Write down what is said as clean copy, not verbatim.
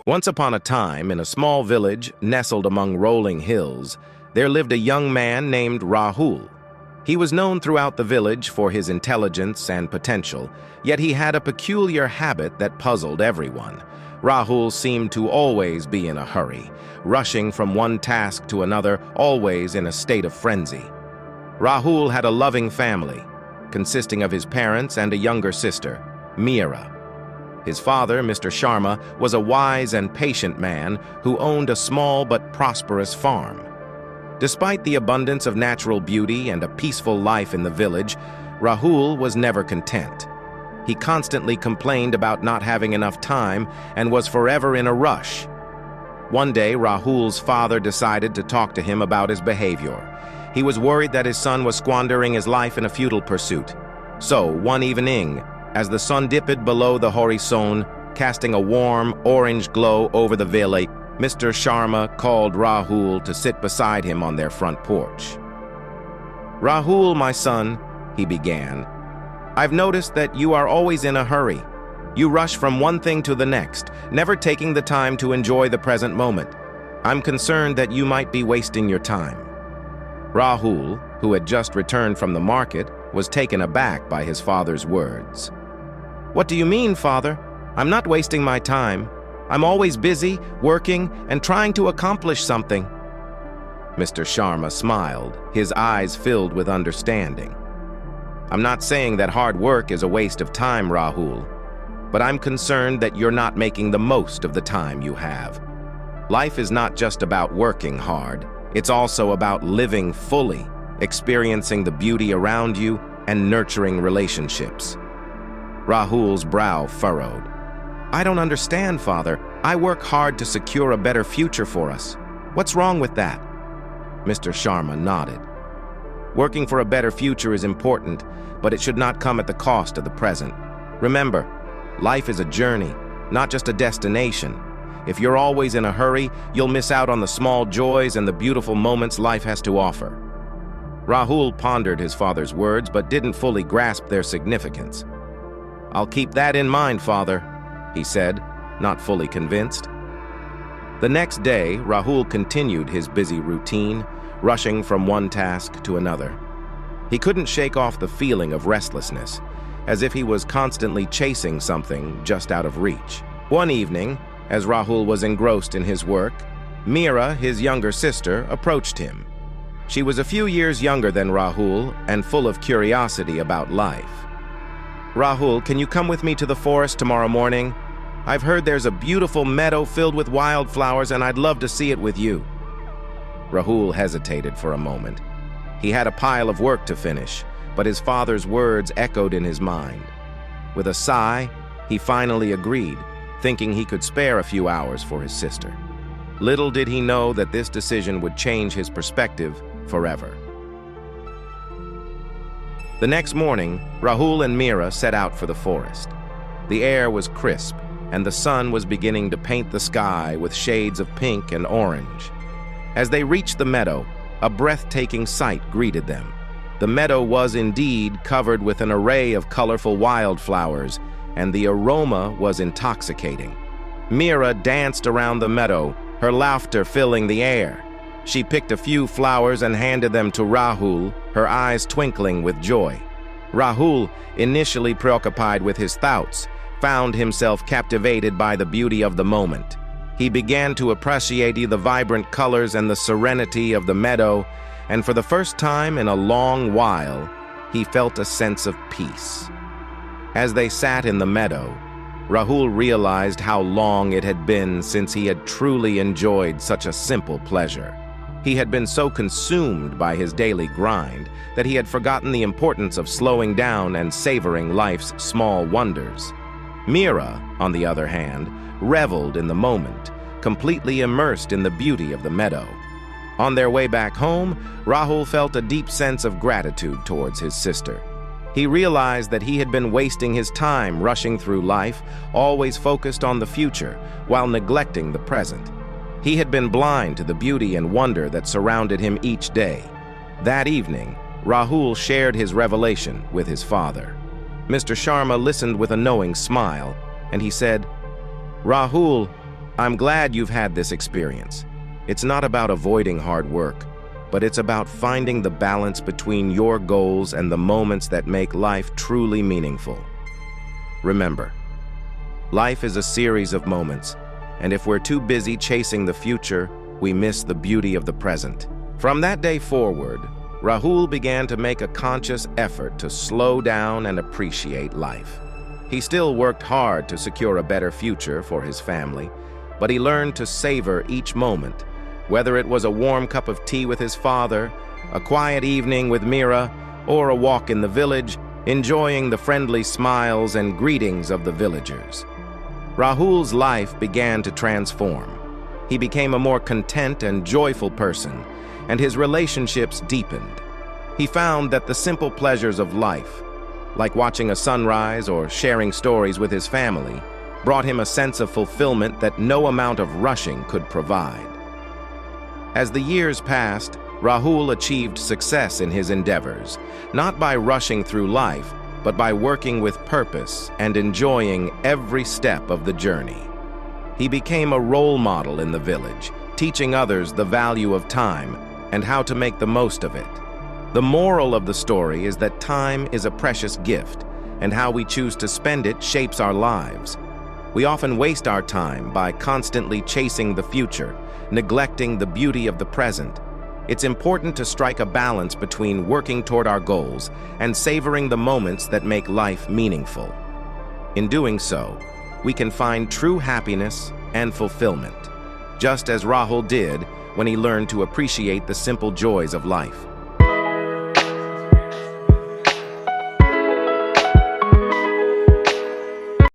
Once upon a time, in a small village nestled among rolling hills, there lived a young man named Rahul. He was known throughout the village for his intelligence and potential, yet he had a peculiar habit that puzzled everyone. Rahul seemed to always be in a hurry, rushing from one task to another, always in a state of frenzy. Rahul had a loving family, consisting of his parents and a younger sister, Meera. His father, Mr. Sharma, was a wise and patient man who owned a small but prosperous farm. Despite the abundance of natural beauty and a peaceful life in the village, Rahul was never content. He constantly complained about not having enough time and was forever in a rush. One day, Rahul's father decided to talk to him about his behavior. He was worried that his son was squandering his life in a futile pursuit. So, one evening, as the sun dipped below the horizon, casting a warm, orange glow over the valley, Mr. Sharma called Rahul to sit beside him on their front porch. "Rahul, my son," he began, "I've noticed that you are always in a hurry. You rush from one thing to the next, never taking the time to enjoy the present moment. I'm concerned that you might be wasting your time." Rahul, who had just returned from the market, was taken aback by his father's words. "What do you mean, Father? I'm not wasting my time. I'm always busy, working, and trying to accomplish something." Mr. Sharma smiled, his eyes filled with understanding. "I'm not saying that hard work is a waste of time, Rahul, but I'm concerned that you're not making the most of the time you have. Life is not just about working hard. It's also about living fully, experiencing the beauty around you, and nurturing relationships." Rahul's brow furrowed. "I don't understand, Father. I work hard to secure a better future for us. What's wrong with that?" Mr. Sharma nodded. "Working for a better future is important, but it should not come at the cost of the present. Remember, life is a journey, not just a destination. If you're always in a hurry, you'll miss out on the small joys and the beautiful moments life has to offer." Rahul pondered his father's words but didn't fully grasp their significance. "I'll keep that in mind, Father," he said, not fully convinced. The next day, Rahul continued his busy routine, rushing from one task to another. He couldn't shake off the feeling of restlessness, as if he was constantly chasing something just out of reach. One evening, as Rahul was engrossed in his work, Meera, his younger sister, approached him. She was a few years younger than Rahul and full of curiosity about life. "Rahul, can you come with me to the forest tomorrow morning? I've heard there's a beautiful meadow filled with wildflowers and I'd love to see it with you." Rahul hesitated for a moment. He had a pile of work to finish, but his father's words echoed in his mind. With a sigh, he finally agreed, thinking he could spare a few hours for his sister. Little did he know that this decision would change his perspective forever. The next morning, Rahul and Meera set out for the forest. The air was crisp, and the sun was beginning to paint the sky with shades of pink and orange. As they reached the meadow, a breathtaking sight greeted them. The meadow was indeed covered with an array of colorful wildflowers, and the aroma was intoxicating. Meera danced around the meadow, her laughter filling the air. She picked a few flowers and handed them to Rahul, her eyes twinkling with joy. Rahul, initially preoccupied with his thoughts, found himself captivated by the beauty of the moment. He began to appreciate the vibrant colors and the serenity of the meadow, and for the first time in a long while, he felt a sense of peace. As they sat in the meadow, Rahul realized how long it had been since he had truly enjoyed such a simple pleasure. He had been so consumed by his daily grind that he had forgotten the importance of slowing down and savoring life's small wonders. Meera, on the other hand, reveled in the moment, completely immersed in the beauty of the meadow. On their way back home, Rahul felt a deep sense of gratitude towards his sister. He realized that he had been wasting his time rushing through life, always focused on the future, while neglecting the present. He had been blind to the beauty and wonder that surrounded him each day. That evening, Rahul shared his revelation with his father. Mr. Sharma listened with a knowing smile, and he said, "Rahul, I'm glad you've had this experience. It's not about avoiding hard work, but it's about finding the balance between your goals and the moments that make life truly meaningful. Remember, life is a series of moments, and if we're too busy chasing the future, we miss the beauty of the present. From that day forward, Rahul began to make a conscious effort to slow down and appreciate life. He still worked hard to secure a better future for his family, but he learned to savor each moment, whether it was a warm cup of tea with his father, a quiet evening with Mira, or a walk in the village, enjoying the friendly smiles and greetings of the villagers. Rahul's life began to transform. He became a more content and joyful person, and his relationships deepened. He found that the simple pleasures of life, like watching a sunrise or sharing stories with his family, brought him a sense of fulfillment that no amount of rushing could provide. As the years passed, Rahul achieved success in his endeavors, not by rushing through life, but by working with purpose and enjoying every step of the journey. He became a role model in the village, teaching others the value of time and how to make the most of it. The moral of the story is that time is a precious gift, and how we choose to spend it shapes our lives. We often waste our time by constantly chasing the future, neglecting the beauty of the present. It's important to strike a balance between working toward our goals and savoring the moments that make life meaningful. In doing so, we can find true happiness and fulfillment, just as Rahul did when he learned to appreciate the simple joys of life.